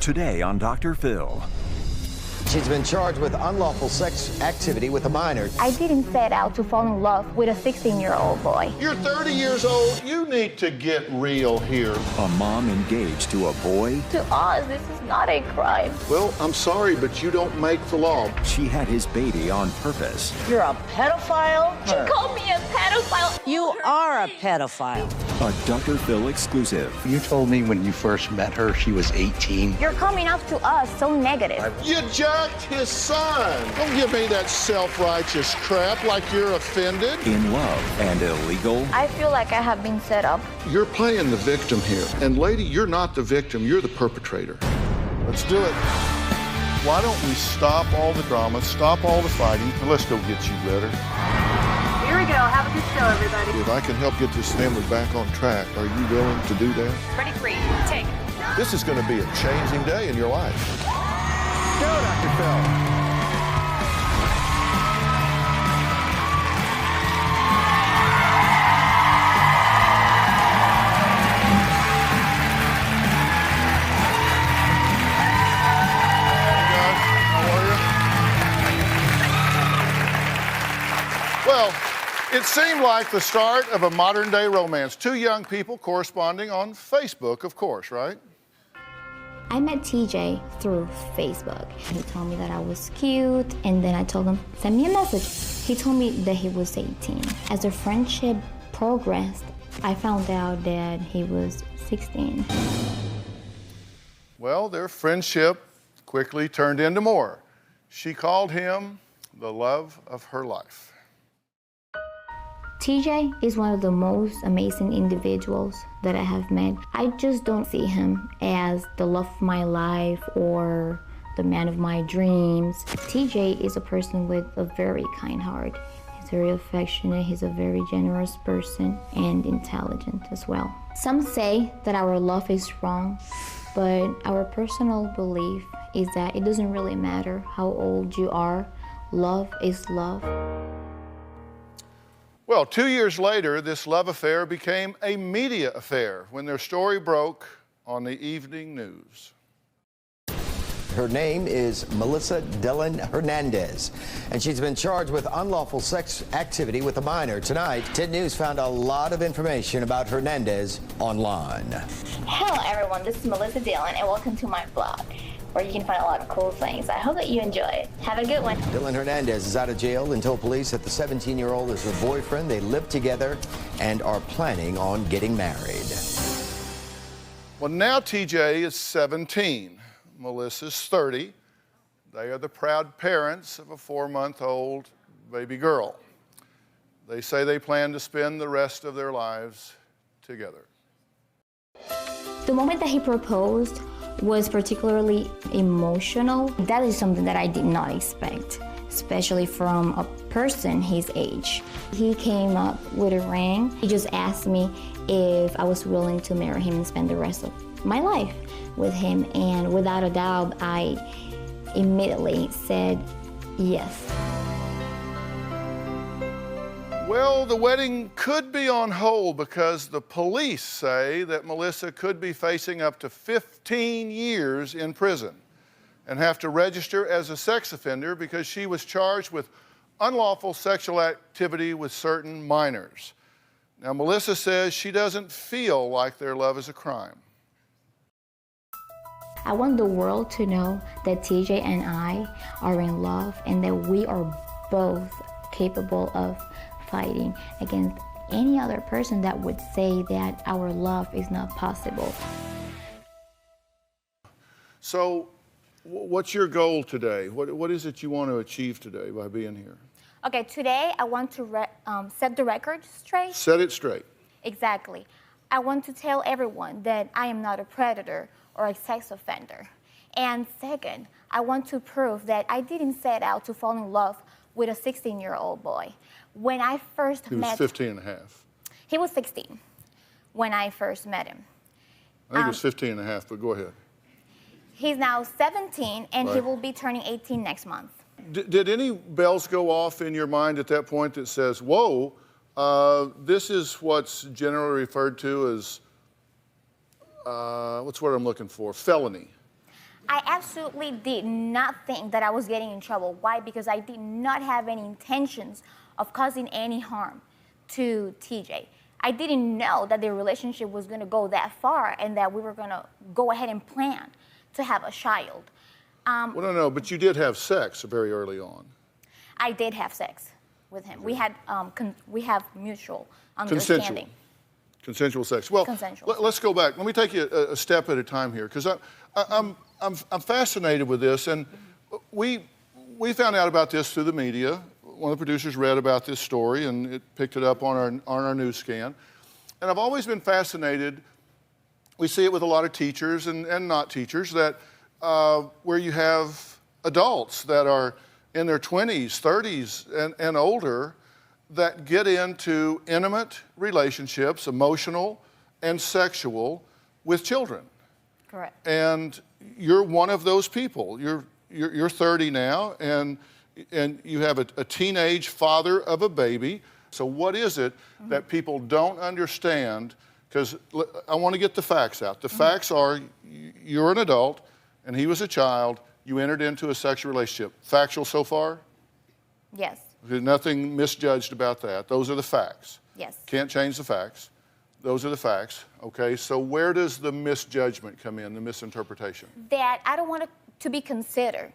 Today on Dr. Phil. She's been charged with unlawful sex activity with a minor. I didn't set out to fall in love with a 16-year-old boy. You're 30 years old. You need to get real here. A mom engaged to a boy. To us, this is not a crime. Well, I'm sorry, but you don't make the law. She had his baby on purpose. You're a pedophile? She called me a pedophile. You are a pedophile. A Dr. Phil exclusive. You told me when you first met her she was 18. You're coming up to us so negative. You jacked his son. Don't give me that self-righteous crap like you're offended. In love and illegal. I feel like I have been set up. You're playing the victim here. And lady, you're not the victim, you're the perpetrator. Let's do it. Why don't we stop all the drama, stop all the fighting, and let's go get you better. Here we go. Have a good show, everybody. If I can help get this family back on track, are you willing to do that? Ready, three, take. This is going to be a changing day in your life. Go, Dr. Phil. Well, it seemed like the start of a modern-day romance. Two young people corresponding on Facebook, of course, right? I met TJ through Facebook. He told me that I was cute, and then I told him, send me a message. He told me that he was 18. As the friendship progressed, I found out that he was 16. Well, their friendship quickly turned into more. She called him the love of her life. TJ is one of the most amazing individuals that I have met. I just don't see him as the love of my life or the man of my dreams. TJ is a person with a very kind heart. He's very affectionate, he's a very generous person, and intelligent as well. Some say that our love is wrong, but our personal belief is that it doesn't really matter how old you are. Love is love. Well, 2 years later, this love affair became a media affair when their story broke on the evening news. Her name is Melissa Dillon Hernandez, and she's been charged with unlawful sex activity with a minor. Tonight, 10 News found a lot of information about Hernandez online. Hello everyone, this is Melissa Dillon and welcome to my blog, where you can find a lot of cool things. I hope that you enjoy it. Have a good one. Dillon Hernandez is out of jail and told police that the 17-year-old is her boyfriend. They live together and are planning on getting married. Well, now TJ is 17. Melissa's 30. They are the proud parents of a 4-month-old baby girl. They say they plan to spend the rest of their lives together. The moment that he proposed was particularly emotional. That is something that I did not expect, especially from a person his age. He came up with a ring. He just asked me if I was willing to marry him and spend the rest of my life with him, and without a doubt, I immediately said yes. Well, the wedding could be on hold because the police say that Melissa could be facing up to 15 years in prison and have to register as a sex offender because she was charged with unlawful sexual activity with certain minors. Now, Melissa says she doesn't feel like their love is a crime. I want the world to know that TJ and I are in love and that we are both capable of fighting against any other person that would say that our love is not possible. So, what's your goal today? What is it you want to achieve today by being here? Okay, today I want to set the record straight. Set it straight. Exactly. I want to tell everyone that I am not a predator or a sex offender. And second, I want to prove that I didn't set out to fall in love with a 16-year-old boy. When I first met... He was 15 and a half. He was 16 when I first met him. I think it was 15 and a half, but go ahead. He's now 17, and he Right. will be turning 18 next month. Did any bells go off in your mind at that point that says, whoa, this is what's generally referred to as, what's what I'm looking for, felony? I absolutely did not think that I was getting in trouble. Why? Because I did not have any intentions of causing any harm to TJ. I didn't know that the relationship was going to go that far and that we were going to go ahead and plan to have a child. Well, no, but you did have sex very early on. I did have sex with him. We have mutual understanding. Consensual sex. Well, let's go back. Let me take you a step at a time here, because I'm fascinated with this, and we found out about this through the media. One of the producers read about this story, and it picked it up on our news scan. And I've always been fascinated. We see it with a lot of teachers and not teachers, that where you have adults that are in their 20s, 30s, and older, that get into intimate relationships, emotional and sexual, with children. Correct. And you're one of those people. You're 30 now, and you have a teenage father of a baby. So what is it that people don't understand? Because I want to get the facts out. The facts are, you're an adult, and he was a child. You entered into a sexual relationship. Factual so far? Yes. There's nothing misjudged about that. Those are the facts. Yes. Can't change the facts. Those are the facts. Okay, so where does the misjudgment come in, the misinterpretation? That I don't want to be considered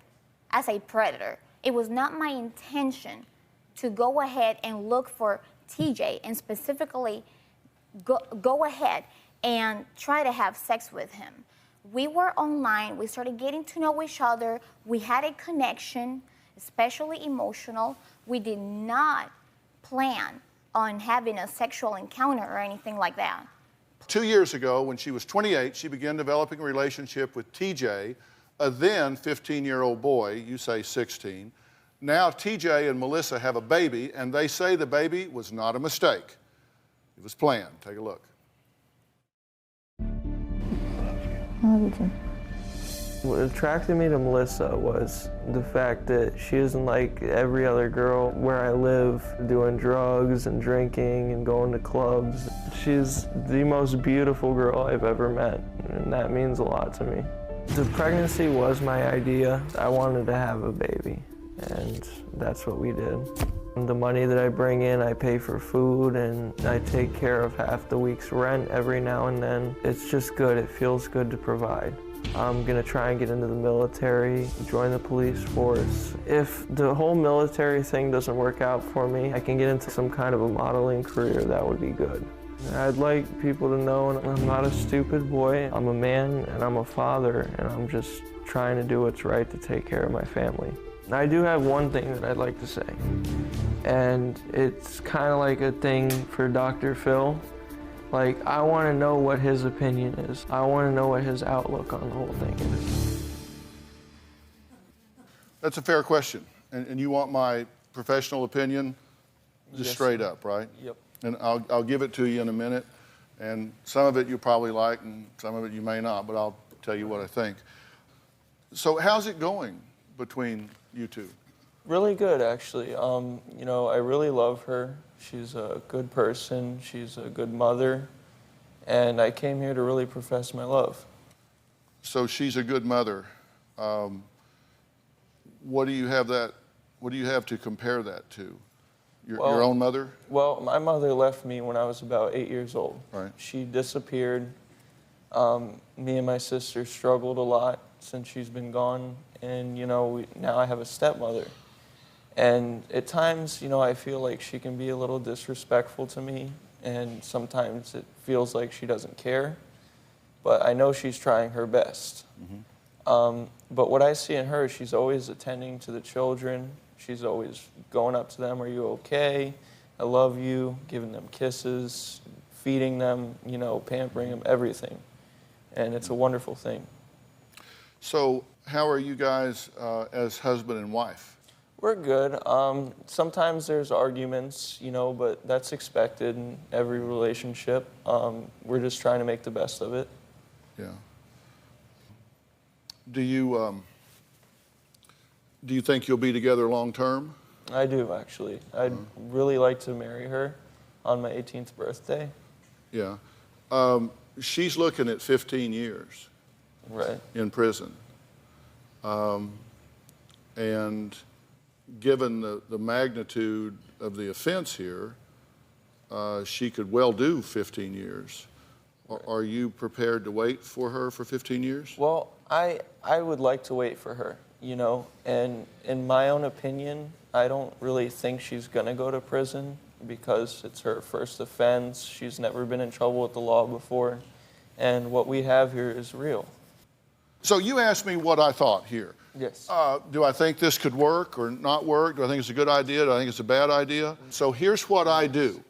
as a predator. It was not my intention to go ahead and look for TJ and specifically go ahead and try to have sex with him. We were online. We started getting to know each other. We had a connection, especially emotional. We did not plan on having a sexual encounter or anything like that. 2 years ago, when she was 28, she began developing a relationship with TJ, a then 15-year-old boy, you say 16. Now TJ and Melissa have a baby, and they say the baby was not a mistake. It was planned. Take a look. I love you too. What attracted me to Melissa was the fact that she isn't like every other girl where I live, doing drugs and drinking and going to clubs. She's the most beautiful girl I've ever met, and that means a lot to me. The pregnancy was my idea. I wanted to have a baby, and that's what we did. The money that I bring in, I pay for food, and I take care of half the week's rent every now and then. It's just good. It feels good to provide. I'm gonna try and get into the military, join the police force. If the whole military thing doesn't work out for me, I can get into some kind of a modeling career. That would be good. I'd like people to know I'm not a stupid boy. I'm a man and I'm a father, and I'm just trying to do what's right to take care of my family. I do have one thing that I'd like to say, and it's kind of like a thing for Dr. Phil. Like, I want to know what his opinion is. I want to know what his outlook on the whole thing is. That's a fair question. And you want my professional opinion? Just straight up, right? Yep. And I'll give it to you in a minute. And some of it you'll probably like, and some of it you may not, but I'll tell you what I think. So how's it going between you two? Really good, actually. You know, I really love her. She's a good person. She's a good mother. And I came here to really profess my love. So she's a good mother. What do you have to compare that to? Your own mother? Well, my mother left me when I was about 8 years old. Right. She disappeared. Me and my sister struggled a lot since she's been gone. And, you know, now I have a stepmother. And at times, you know, I feel like she can be a little disrespectful to me, and sometimes it feels like she doesn't care. But I know she's trying her best. Mm-hmm. But what I see in her, she's always attending to the children. She's always going up to them, "Are you okay? I love you," giving them kisses, feeding them, you know, pampering them, everything. And it's a wonderful thing. So how are you guys as husband and wife? We're good. Sometimes there's arguments, you know, but that's expected in every relationship. We're just trying to make the best of it. Yeah. Do you think you'll be together long term? I do, actually. I'd really like to marry her on my 18th birthday. Yeah. She's looking at 15 years Right. in prison. And given the magnitude of the offense here, she could well do 15 years. Are you prepared to wait for her for 15 years? Well, I would like to wait for her, you know, and in my own opinion, I don't really think she's gonna go to prison because it's her first offense. She's never been in trouble with the law before, and what we have here is real. So you asked me what I thought here. Yes. Do I think this could work or not work? Do I think it's a good idea? Do I think it's a bad idea? So here's what I do.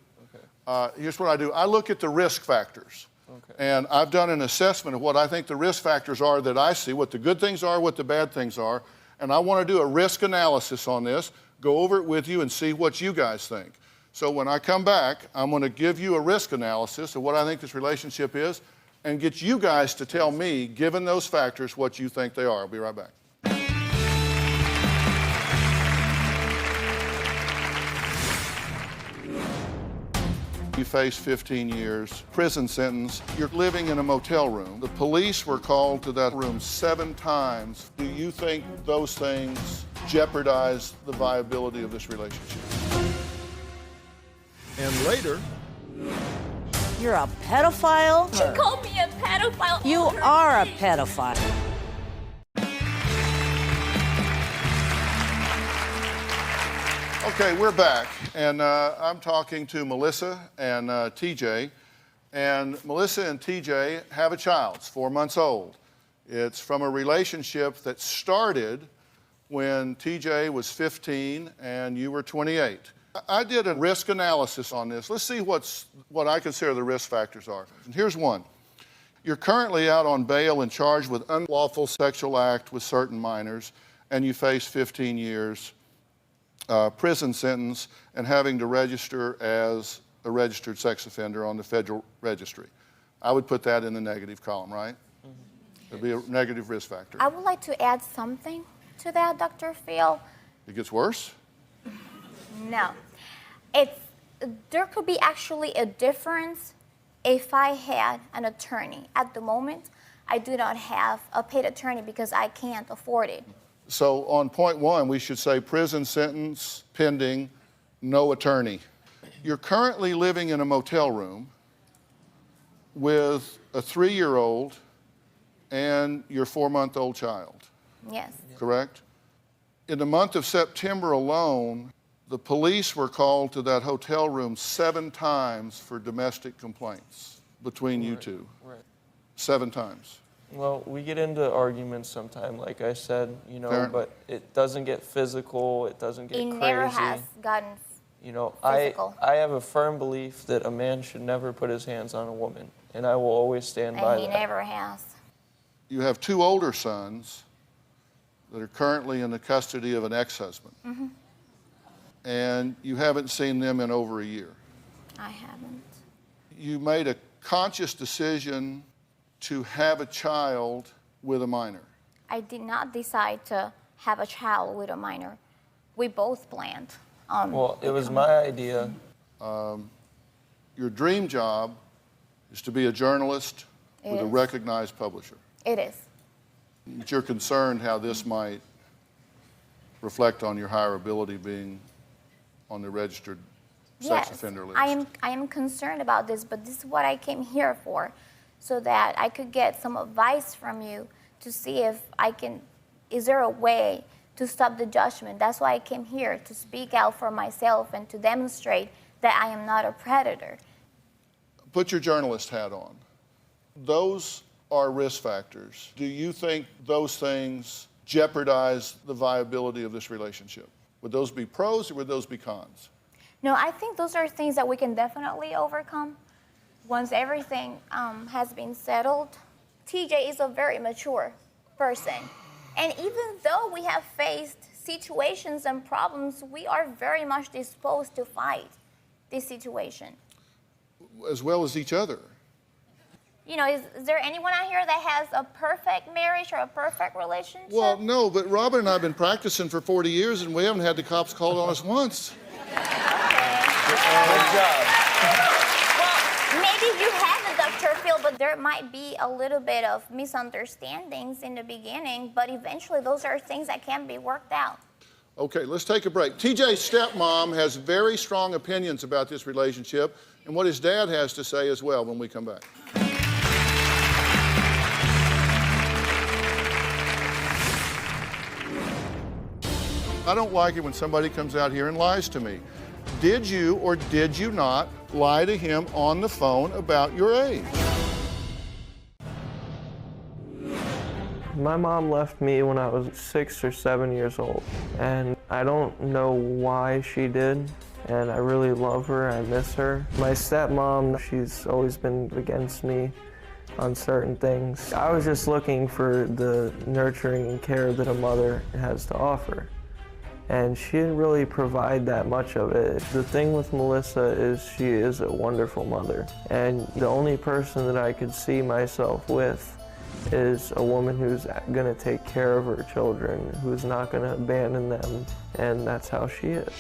Here's what I do. I look at the risk factors. Okay. And I've done an assessment of what I think the risk factors are that I see, what the good things are, what the bad things are. And I want to do a risk analysis on this, go over it with you and see what you guys think. So when I come back, I'm going to give you a risk analysis of what I think this relationship is and get you guys to tell me, given those factors, what you think they are. I'll be right back. You face 15 years, prison sentence. You're living in a motel room. The police were called to that room 7 times. Do you think those things jeopardize the viability of this relationship? And later, You're a pedophile? She called me a pedophile. You are a pedophile. okay, we're back. And I'm talking to Melissa and TJ. And Melissa and TJ have a child. It's 4 months old. It's from a relationship that started when TJ was 15 and you were 28. I did a risk analysis on this. Let's see what I consider the risk factors are. And here's one. You're currently out on bail and charged with unlawful sexual act with certain minors, and you face 15 years prison sentence and having to register as a registered sex offender on the federal registry. I would put that in the negative column, right? It'd be a negative risk factor. I would like to add something to that, Dr. Phil. It gets worse? No. There could be actually a difference if I had an attorney. At the moment, I do not have a paid attorney because I can't afford it. So on point 1, we should say prison sentence pending, no attorney. You're currently living in a motel room with a 3-year-old and your 4-month-old child. Yes. Correct? In the month of September alone, the police were called to that hotel room 7 times for domestic complaints between you two. Right. 7 times. Well, we get into arguments sometime, like I said, you know, Fair. but it doesn't get physical, it doesn't get It crazy. never has gotten You know, physical. I have a firm belief that a man should never put his hands on a woman, and I will always stand by and he that. never has. You have 2 older sons that are currently in the custody of an ex-husband. Mm-hmm. And you haven't seen them in over a year. I haven't. You made a conscious decision to have a child with a minor. I did not decide to have a child with a minor. We both planned. Well, it was my idea. Your dream job is to be a journalist with a recognized publisher. It is. But you're concerned how this might reflect on your higher ability being on the registered sex offender list. I am concerned about this, but this is what I came here for, so that I could get some advice from you to see if is there a way to stop the judgment. That's why I came here, to speak out for myself and to demonstrate that I am not a predator. Put your journalist hat on. Those are risk factors. Do you think those things jeopardize the viability of this relationship? Would those be pros or would those be cons? No, I think those are things that we can definitely overcome once everything has been settled. TJ is a very mature person. And even though we have faced situations and problems, we are very much disposed to fight this situation. As well as each other. You know, is there anyone out here that has a perfect marriage or a perfect relationship? Well, no, but Robin and I have been practicing for 40 years and we haven't had the cops called on us once. Okay. Good job. Well, maybe you haven't, Dr. feel, but there might be a little bit of misunderstandings in the beginning, but eventually those are things that can be worked out. Okay, let's take a break. TJ's stepmom has very strong opinions about this relationship and what his dad has to say as well when we come back. I don't like it when somebody comes out here and lies to me. Did you or did you not lie to him on the phone about your age? My mom left me when I was 6 or 7 years old, and I don't know why she did, and I really love her, I miss her. My stepmom, she's always been against me on certain things. I was just looking for the nurturing and care that a mother has to offer, and she didn't really provide that much of it. The thing with Melissa is she is a wonderful mother, and the only person that I could see myself with is a woman who's going to take care of her children, who's not going to abandon them, and that's how she is.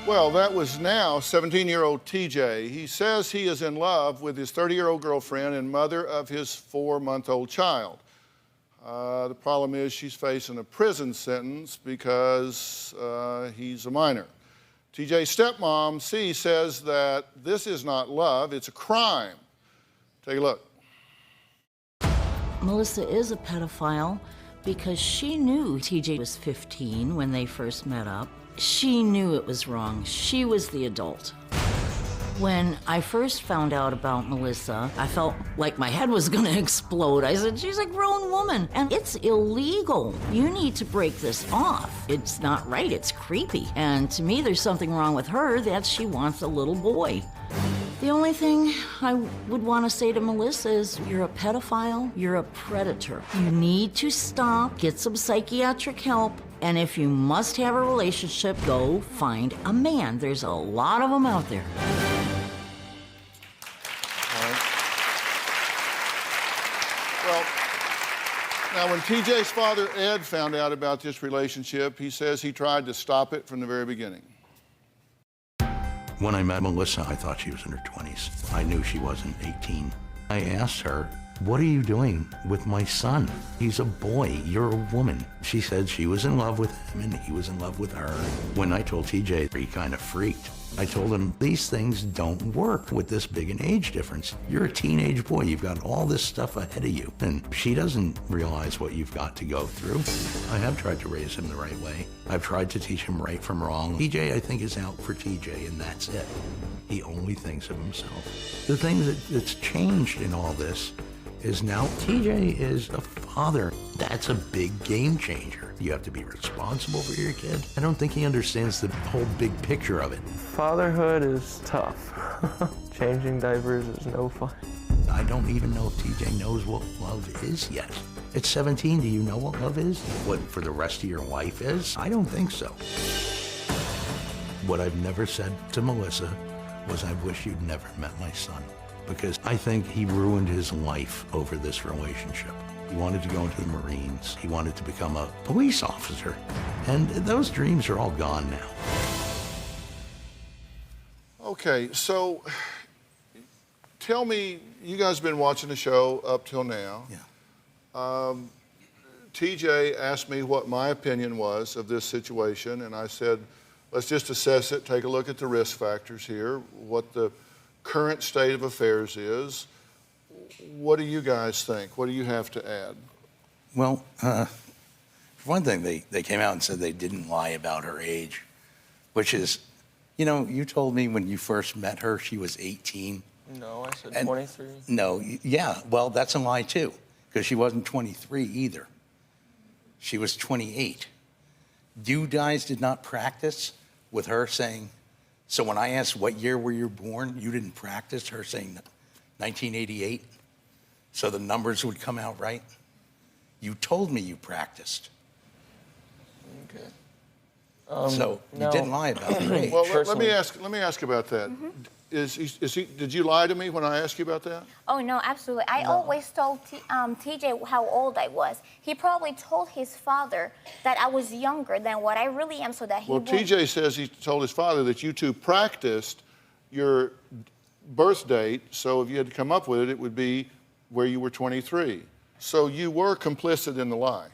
Well, that was now 17-year-old TJ. He says he is in love with his 30-year-old girlfriend and mother of his 4-month-old child. The problem is she's facing a prison sentence because he's a minor. TJ's stepmom, C, says that this is not love, it's a crime. Take a look. Melissa is a pedophile because she knew TJ was 15 when they first met up. She knew it was wrong. She was the adult. When I first found out about Melissa, I felt like my head was gonna explode. I said, she's a grown woman, and it's illegal. You need to break this off. It's not right, it's creepy. And to me, there's something wrong with her that she wants a little boy. The only thing I would want to say to Melissa is, you're a pedophile, you're a predator. You need to stop, get some psychiatric help, and if you must have a relationship, go find a man. There's a lot of them out there. Well, now when TJ's father, Ed, found out about this relationship, he says he tried to stop it from the very beginning. When I met Melissa, I thought she was in her 20s. I knew she wasn't 18. I asked her, what are you doing with my son? He's a boy, you're a woman. She said she was in love with him and he was in love with her. When I told TJ, he kind of freaked. I told him, these things don't work with this big an age difference. You're a teenage boy, you've got all this stuff ahead of you. And she doesn't realize what you've got to go through. I have tried to raise him the right way. I've tried to teach him right from wrong. TJ, I think, is out for TJ, and that's it. He only thinks of himself. The thing that's changed in all this is now TJ is a father. That's a big game changer. You have to be responsible for your kid. I don't think he understands the whole big picture of it. Fatherhood is tough. Changing diapers is no fun. I don't even know if TJ knows what love is yet. At 17, do you know what love is? What for the rest of your life is? I don't think so. What I've never said to Melissa was, I wish you'd never met my son, because I think he ruined his life over this relationship. He wanted to go into the Marines. He wanted to become a police officer. And those dreams are all gone now. Okay, so tell me, you guys have been watching the show up till now. Yeah. TJ asked me what my opinion was of this situation, and I said, let's just assess it, take a look at the risk factors here, what the current state of affairs is. What do you guys think? What do you have to add? Well, for one thing, they came out and said they didn't lie about her age, which is, you know, you told me when you first met her, she was 18. No, I said 23. No, yeah, well, that's a lie too, because she wasn't 23 either. She was 28. You guys did not practice with her saying, so when I asked what year were you born, you didn't practice her saying 1988, so the numbers would come out right? You told me you practiced. Okay. So no. you didn't lie about her age. Well, let me ask about that. Did you lie to me when I asked you about that? Oh, no, absolutely. I always told TJ how old I was. He probably told his father that I was younger than what I really am so that he Well, TJ says he told his father that you two practiced your birth date, so if you had to come up with it, it would be where you were 23. So you were complicit in the lie.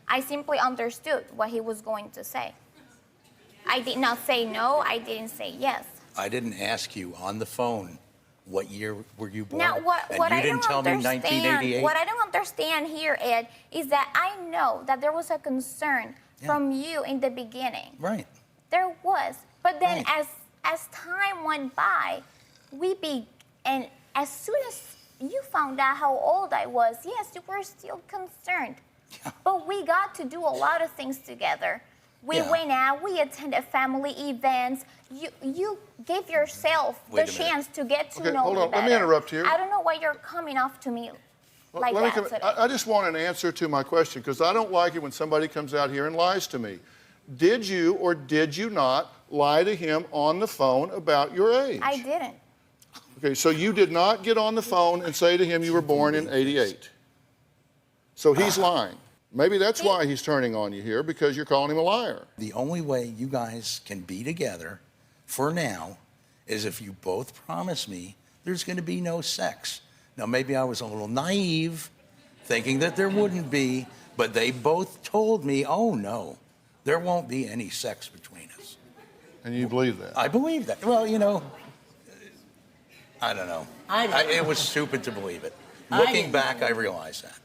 I simply understood what he was going to say. I did not say no, I didn't say yes. I didn't ask you on the phone what year were you born. Now, what and you I didn't don't tell me understand, 1988. what I don't understand here, Ed, is that I know that there was a concern from you in the beginning. Right. There was, but then Right. as time went by, and as soon as you found out how old I was, yes, you were still concerned. Yeah. But we got to do a lot of things together. We Yeah. went out, we attended family events. You gave yourself Wait the a minute. chance to get to Okay, know hold me on. Let me better. interrupt here. I don't know why you're coming off to me like Let me that come- today. I just want an answer to my question, because I don't like it when somebody comes out here and lies to me. Did you or did you not lie to him on the phone about your age? I didn't. Okay, so you did not get on the phone and say to him you were born in 88. So he's lying. Maybe that's why he's turning on you here, because you're calling him a liar. The only way you guys can be together for now is if you both promise me there's going to be no sex. Now, maybe I was a little naive thinking that there wouldn't be, but they both told me, oh, no, there won't be any sex between us. And you believe that? I believe that. Well, you know, I don't know. It was stupid to believe it. Looking back, I realize that.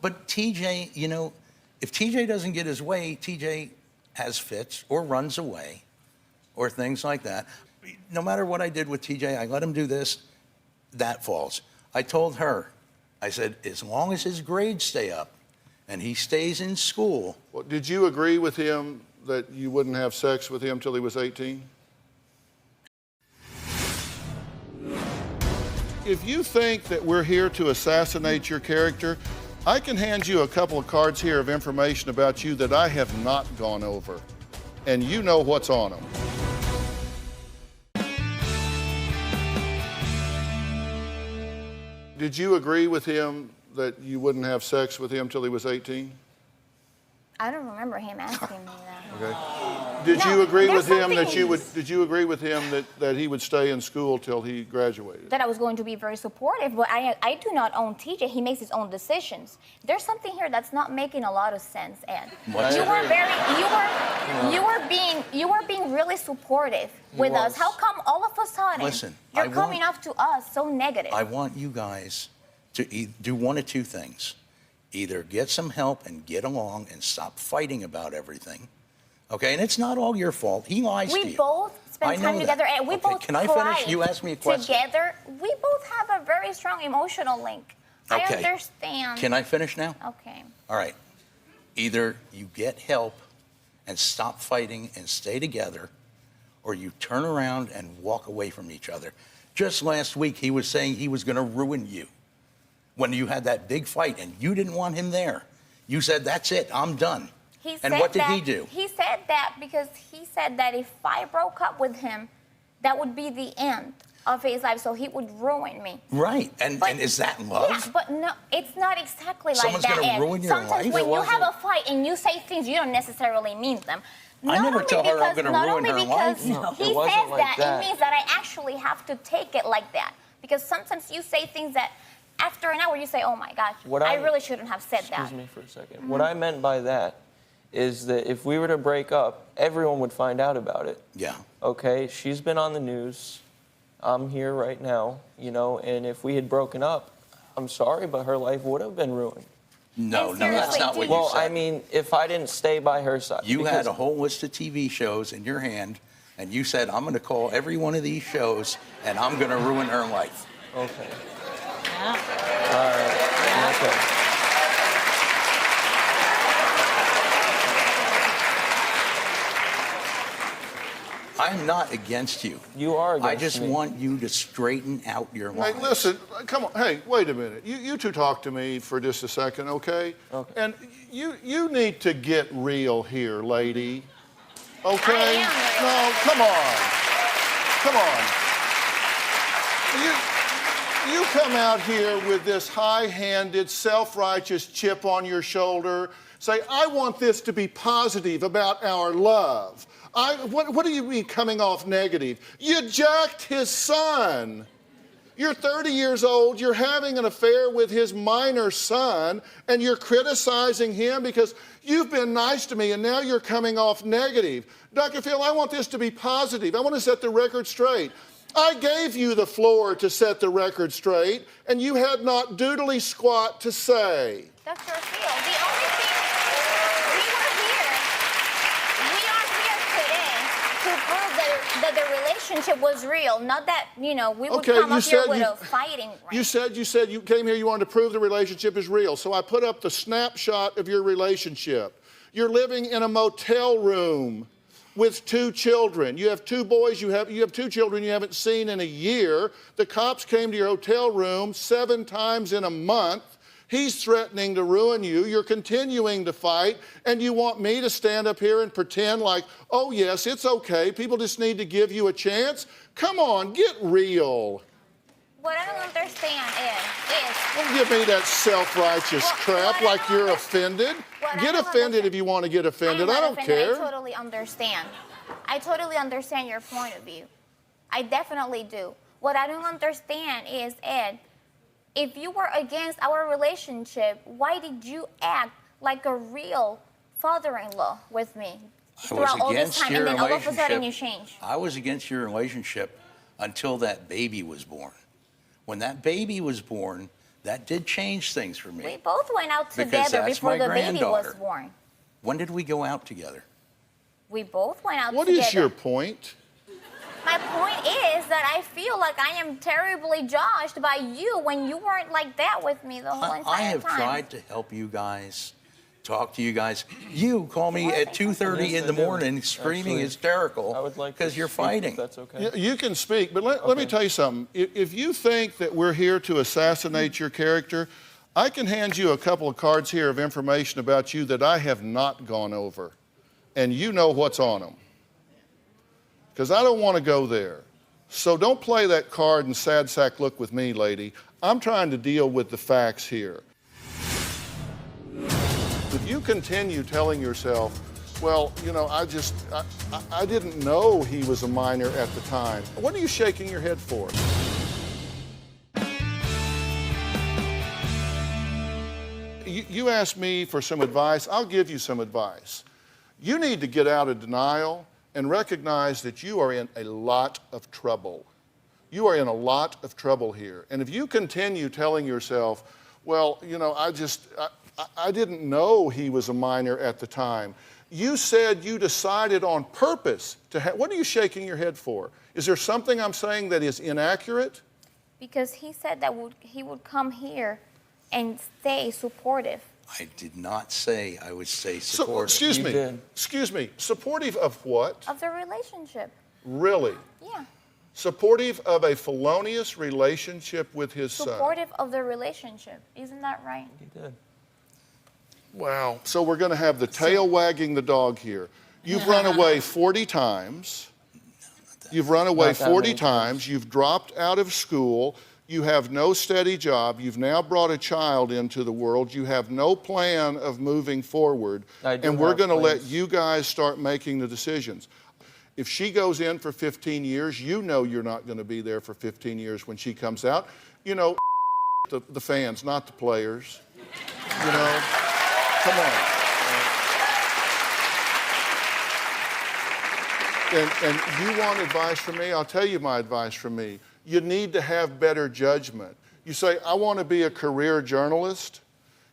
But TJ, you know, if TJ doesn't get his way, TJ has fits or runs away or things like that. No matter what I did with TJ, I let him do this, that falls. I told her, I said, as long as his grades stay up and he stays in school. Well, did you agree with him that you wouldn't have sex with him till he was 18? If you think that we're here to assassinate your character, I can hand you a couple of cards here of information about you that I have not gone over, and you know what's on them. Did you agree with him that you wouldn't have sex with him till he was 18? I don't remember him asking me that. Okay. Did No, you agree there's with him that something you would? Did you agree with him that he would stay in school till he graduated? That I was going to be very supportive, but I do not own TJ. He makes his own decisions. There's something here that's not making a lot of sense, Ed. What's You it? were being really supportive with us. was. How come all of a sudden Listen, you're I coming want- off to us so negative? I want you guys to do one of two things. Either get some help and get along and stop fighting about everything. Okay, and it's not all your fault. He lies to We you. both I spend know time that. together, and we Okay, both can I cried finish? You asked me a question. together. We both have a very strong emotional link. I Okay. understand. Can I finish now? Okay. All right. Either you get help and stop fighting and stay together, or you turn around and walk away from each other. Just last week, he was saying he was going to ruin you when you had that big fight and you didn't want him there. You said, that's it, I'm done. He And said what did that, he do? He said that because he said that if I broke up with him, that would be the end of his life, so he would ruin me. Right. And is that love? Yeah, but no, it's not exactly Someone's like that. gonna Ed. ruin your Sometimes life? when It you have wasn't. a fight and you say things, you don't necessarily mean them. I never tell her I'm gonna not ruin only her because life. No, he it wasn't says like that, that. it means that I actually have to take it like that. Because sometimes you say things that after an hour you say, oh my gosh, I really shouldn't have said that. Excuse me for a second. What I meant by that is that if we were to break up, everyone would find out about it. Yeah. Okay, she's been on the news. I'm here right now, you know, and if we had broken up, I'm sorry, but her life would have been ruined. No, And no, that's seriously, not what did- you Well, said. I mean, if I didn't stay by her side. You because- had a whole list of TV shows in your hand, and you said, I'm going to call every one of these shows, and I'm going to ruin her life. Okay. Yeah. All right. Okay. I'm not against you. You are against I just me. want you to straighten out your Hey, life. listen, come on. Hey, wait a minute. You two talk to me for just a second, okay? Okay. And you need to get real here, lady. Okay? I am real. No, come on. Come on. You come out here with this high-handed, self-righteous chip on your shoulder. Say, I want this to be positive about our love. What do you mean coming off negative? You jacked his son. You're 30 years old, you're having an affair with his minor son, and you're criticizing him because you've been nice to me and now you're coming off negative. Dr. Phil, I want this to be positive. I want to set the record straight. I gave you the floor to set the record straight, and you had not doodly squat to say. Dr. Phil, the only thing we are here today to prove that the relationship was real, not that, we would come up here with a fighting range. You said you came here, you wanted to prove the relationship is real. So I put up the snapshot of your relationship. You're living in a motel room with 2 children. You have 2 boys, you have 2 children you haven't seen in a year. The cops came to your hotel room 7 times in a month. He's threatening to ruin you. You're continuing to fight, and you want me to stand up here and pretend like, oh, yes, it's okay. People just need to give you a chance. Come on, get real. What I don't understand is... Don't give me that self-righteous crap like you're offended. Get offended if you want to get offended. I don't care. I totally understand. I totally understand your point of view. I definitely do. What I don't understand is, Ed, if you were against our relationship, why did you act like a real father-in-law with me throughout all this time, and then all of a sudden you changed? I was against your relationship until that baby was born. When that baby was born, that did change things for me. We both went out together before the baby was born. When did we go out together? We both went out What together. is your point? My point is that I feel like I am terribly judged by you when you weren't like that with me the whole entire time. I have tried to help you guys, talk to you guys. You call me at 2:30 in the morning screaming hysterical because you're fighting. That's okay. You can speak, but let me tell you something. If you think that we're here to assassinate your character, I can hand you a couple of cards here of information about you that I have not gone over, and you know what's on them. Because I don't want to go there. So don't play that card and sad sack look with me, lady. I'm trying to deal with the facts here. If you continue telling yourself, well, I didn't know he was a minor at the time. What are you shaking your head for? You asked me for some advice. I'll give you some advice. You need to get out of denial and recognize that you are in a lot of trouble. You are in a lot of trouble here. And if you continue telling yourself, well, I didn't know he was a minor at the time. You said you decided on purpose to what are you shaking your head for? Is there something I'm saying that is inaccurate? Because he said that he would come here and stay supportive. I did not say I would stay supportive. Excuse me. Supportive of what? Of the relationship. Really? Yeah. Supportive of a felonious relationship with his son. Supportive of the relationship. Isn't that right? He did. Wow. So we're going to have the tail wagging the dog here. You've run away 40 times. You've run away 40 times. You've dropped out of school. You have no steady job. You've now brought a child into the world. You have no plan of moving forward. And we're going to let you guys start making the decisions. If she goes in for 15 years, you know you're not going to be there for 15 years when she comes out. The fans, not the players. Come on. And you want advice from me? I'll tell you my advice from me. You need to have better judgment. You say, I want to be a career journalist.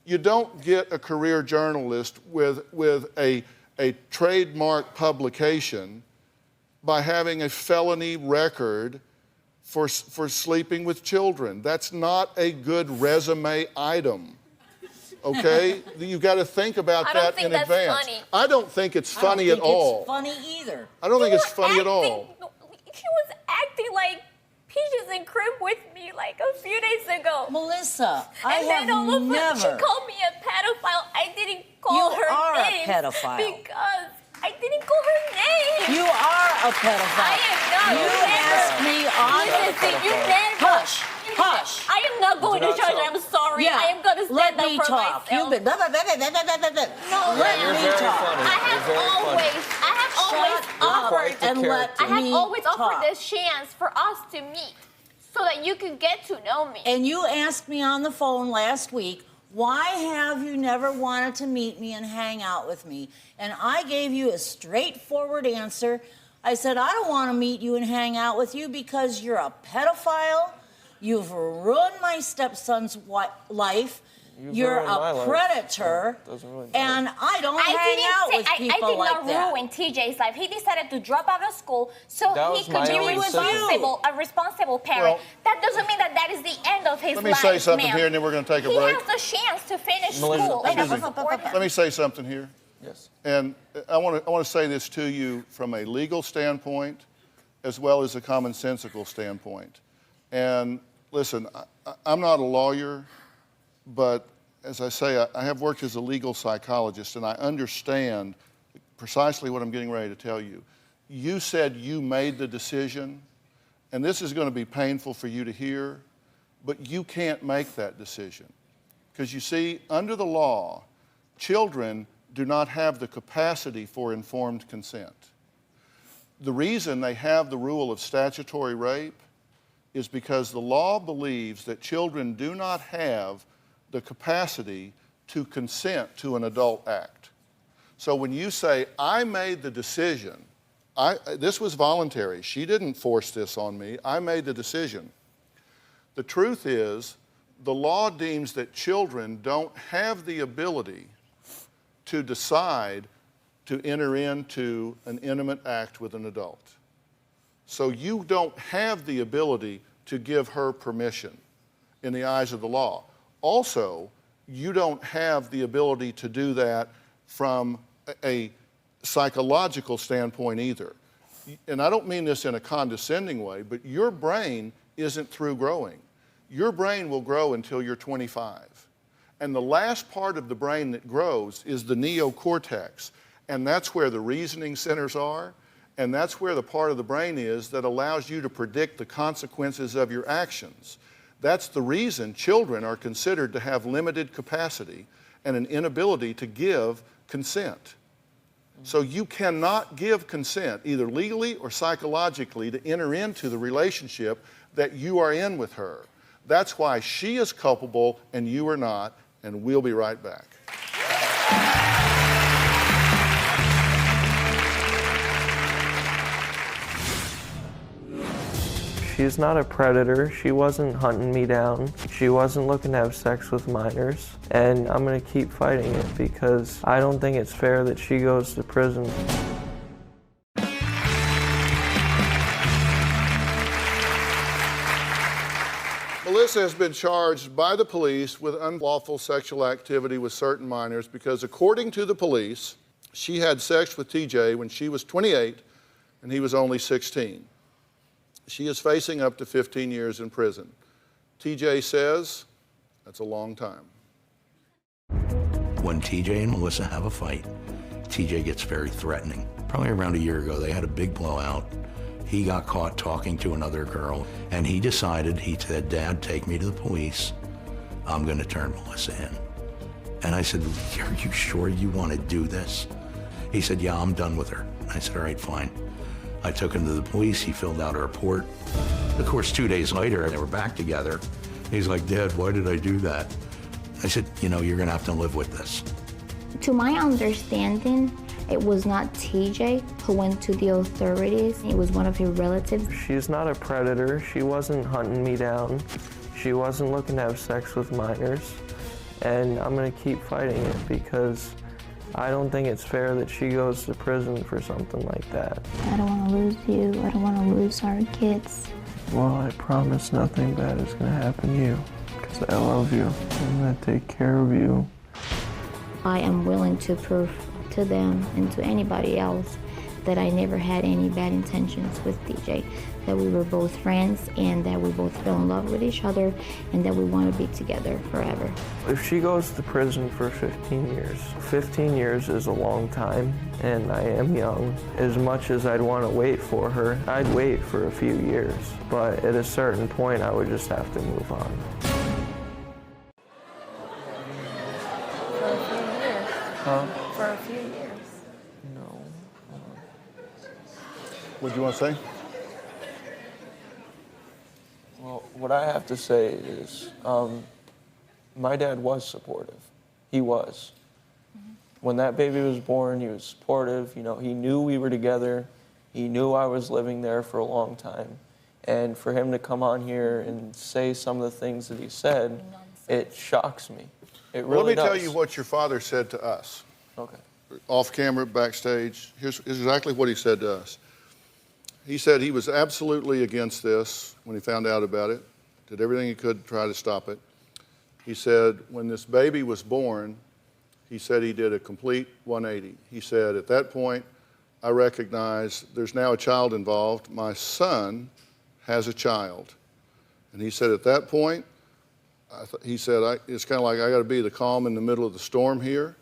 You don't get a career journalist with a trademark publication by having a felony record for sleeping with children. That's not a good resume item. Okay? You've got to think about that in advance. Funny. I don't think it's funny at all. I don't think it's funny either. I don't think it's funny at all. She was acting like Peaches and Crib with me like a few days ago. Melissa, I and then all of a never. sudden she called me a pedophile. I didn't call her name. You are a pedophile. Because I didn't call her name. You are a pedophile. I am not. You asked me honestly. You never. Hush. Hush. I am not going to church. I'm sorry. Yeah. I am going to stand up for myself. You've been. No, let me talk. I have always offered and let I have me always offered talk. this chance for us to meet. so that you could get to know me. And you asked me on the phone last week, why have you never wanted to meet me and hang out with me? And I gave you a straightforward answer. I said, I don't want to meet you and hang out with you because you're a pedophile. You've ruined my stepson's life. You're a predator, and I don't hang out with people like that. I did not ruin TJ's life. He decided to drop out of school so he could be a responsible parent. Well, that doesn't mean that is the end of his life. Let me say something here, and then we're going to take a break. He has the chance to finish school, and I will support him. Let me say something here. Yes. And I want to say this to you from a legal standpoint as well as a commonsensical standpoint. And listen, I'm not a lawyer, but as I say, I have worked as a legal psychologist, and I understand precisely what I'm getting ready to tell you. You said you made the decision, and this is going to be painful for you to hear, but you can't make that decision. Because you see, under the law, children do not have the capacity for informed consent. The reason they have the rule of statutory rape is because the law believes that children do not have the capacity to consent to an adult act. So when you say, I made the decision, this was voluntary, she didn't force this on me, I made the decision. The truth is, the law deems that children don't have the ability to decide to enter into an intimate act with an adult. So you don't have the ability to give her permission in the eyes of the law. Also, you don't have the ability to do that from a psychological standpoint either. And I don't mean this in a condescending way, but your brain isn't through growing. Your brain will grow until you're 25. And the last part of the brain that grows is the neocortex. And that's where the reasoning centers are. And that's where the part of the brain is that allows you to predict the consequences of your actions. That's the reason children are considered to have limited capacity and an inability to give consent. So you cannot give consent, either legally or psychologically, to enter into the relationship that you are in with her. That's why she is culpable and you are not, and we'll be right back. She's not a predator. She wasn't hunting me down. She wasn't looking to have sex with minors. And I'm going to keep fighting it because I don't think it's fair that she goes to prison. Melissa has been charged by the police with unlawful sexual activity with certain minors because, according to the police, she had sex with TJ when she was 28 and he was only 16. She is facing up to 15 years in prison. TJ says that's a long time. When TJ and Melissa have a fight, TJ gets very threatening. Probably around a year ago, they had a big blowout. He got caught talking to another girl, and he decided, he said, Dad, take me to the police. I'm going to turn Melissa in. And I said, are you sure you want to do this? He said, yeah, I'm done with her. I said, all right, fine. I took him to the police. He filled out a report. Of course, 2 days later, they were back together. He's like, Dad, why did I do that? I said, you know, you're going to have to live with this. To my understanding, it was not TJ who went to the authorities. It was one of his relatives. She's not a predator. She wasn't hunting me down. She wasn't looking to have sex with minors. And I'm going to keep fighting it because I don't think it's fair that she goes to prison for something like that. I don't want to lose you. I don't want to lose our kids. Well, I promise nothing bad is going to happen to you because I love you. I'm going to take care of you. I am willing to prove to them and to anybody else that I never had any bad intentions with DJ, that we were both friends and that we both fell in love with each other and that we want to be together forever. If she goes to prison for 15 years is a long time, and I am young. As much as I'd want to wait for her, I'd wait for a few years, but at a certain point I would just have to move on. For a few years. Huh? For a few years. No. What do you want to say? Well, What I have to say is, my dad was supportive. He was. When that baby was born, he was supportive. You know, he knew we were together. He knew I was living there for a long time. And for him to come on here and say some of the things that he said, it shocks me. It really does. Let me tell you what your father said to us. Okay. Off camera, backstage. Here's exactly what he said to us. He said he was absolutely against this when he found out about it, did everything he could to try to stop it. He said when this baby was born, he said he did a complete 180. He said, at that point, I recognize there's now a child involved. My son has a child. And he said, at that point, he said, it's kind of like I got to be the calm in the middle of the storm here.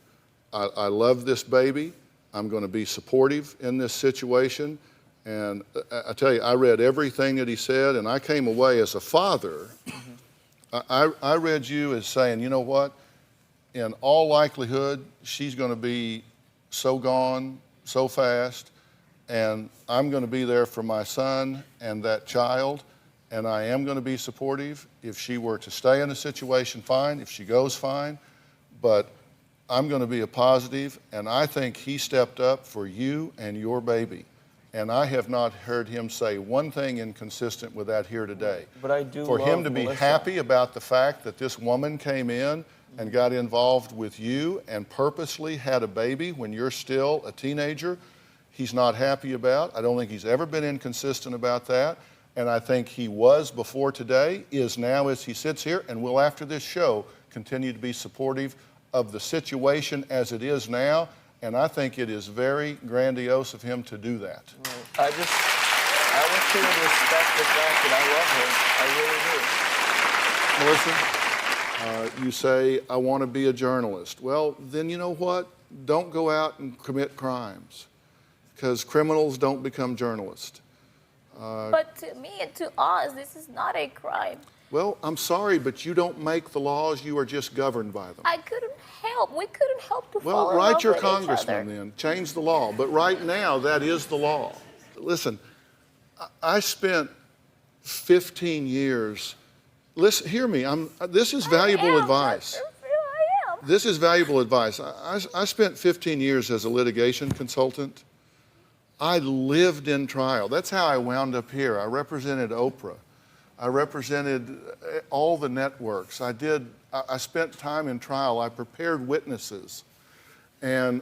I love this baby. I'm going to be supportive in this situation. And I tell you, I read everything that he said, and I came away as a father. I read you as saying, you know what? In all likelihood, she's going to be so gone so fast, and I'm going to be there for my son and that child, and I am going to be supportive. If she were to stay in the situation, fine. If she goes, fine. But I'm going to be a positive, and I think he stepped up for you and your baby. And I have not heard him say one thing inconsistent with that here today. But I do for love him to be Melissa. happy about the fact that this woman came in and got involved with you and purposely had a baby when you're still a teenager, he's not happy about. I don't think he's ever been inconsistent about that. And I think he was before today, is now as he sits here, and will after this show continue to be supportive of the situation as it is now. And I think it is very grandiose of him to do that. I wish he would respect the fact that I love her. I really do. Melissa, you say, I want to be a journalist. Well, then you know what? Don't go out and commit crimes, because criminals don't become journalists. But to me and to us, this is not a crime. Well, I'm sorry, but you don't make the laws. You are just governed by them. I couldn't help. We couldn't help to fall Well, in write love your with each congressman other. then. Change the law. But right now, that is the law. Listen, I spent 15 years. Listen, hear me. This is valuable advice. I am. This is valuable advice. I spent 15 years as a litigation consultant. I lived in trial. That's how I wound up here. I represented Oprah. I represented all the networks. I spent time in trial. I prepared witnesses. And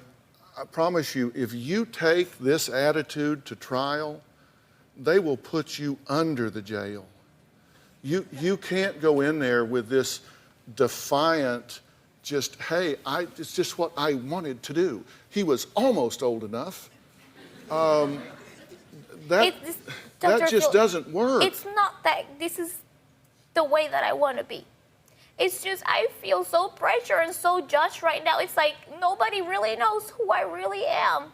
I promise you, if you take this attitude to trial, they will put you under the jail. You can't go in there with this defiant, just, hey, it's just what I wanted to do. He was almost old enough. That just doesn't work. It's not that this is the way that I want to be. It's just I feel so pressured and so judged right now. It's like nobody really knows who I really am.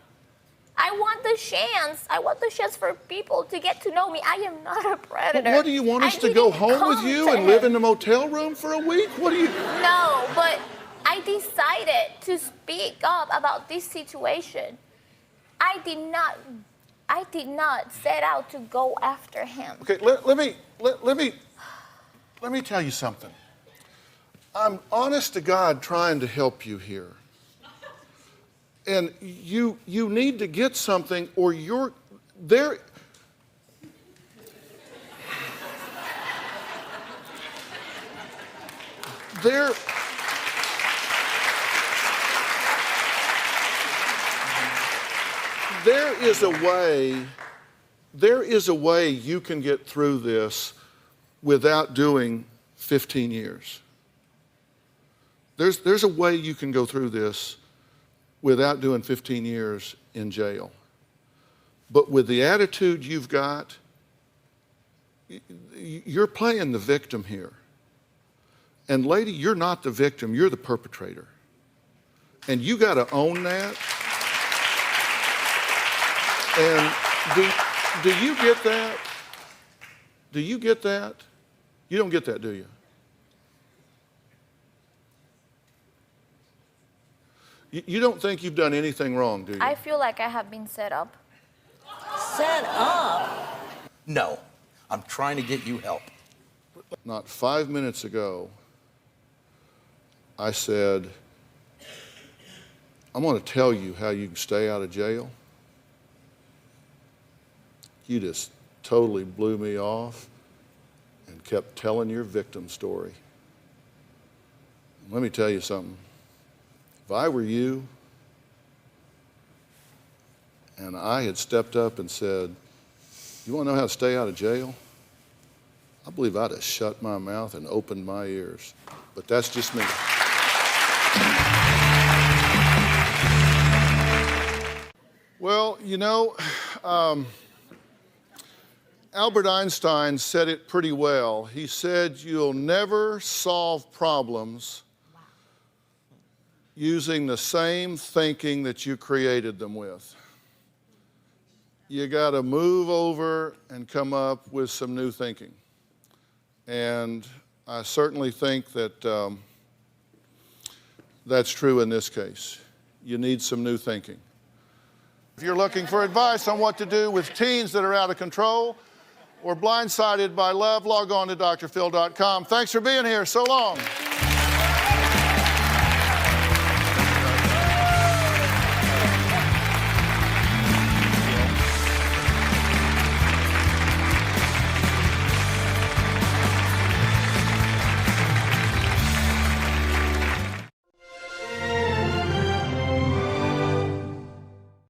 I want the chance. I want the chance for people to get to know me. I am not a predator. But what do you want us to go home with you and live in a motel room for a week? What do you? No, but I decided to speak up about this situation. I did not set out to go after him. Okay, let me tell you something. I'm honest to God trying to help you here. And you need to get something, or you're there. There is a way you can get through this without doing 15 years. There's a way you can go through this without doing 15 years in jail. But with the attitude you've got, you're playing the victim here. And lady, you're not the victim, you're the perpetrator. And you got to own that. And do you get that? Do you get that? You don't get that, do you? You don't think you've done anything wrong, do you? I feel like I have been set up. Set up? No, I'm trying to get you help. Not 5 minutes ago, I said, I'm going to tell you how you can stay out of jail. You just totally blew me off and kept telling your victim story. Let me tell you something. If I were you and I had stepped up and said, you want to know how to stay out of jail? I believe I'd have shut my mouth and opened my ears. But that's just me. Well, you know, Albert Einstein said it pretty well. He said, you'll never solve problems using the same thinking that you created them with. You got to move over and come up with some new thinking. And I certainly think that that's true in this case. You need some new thinking. If you're looking for advice on what to do with teens that are out of control or blindsided by love, log on to drphil.com. Thanks for being here. So long.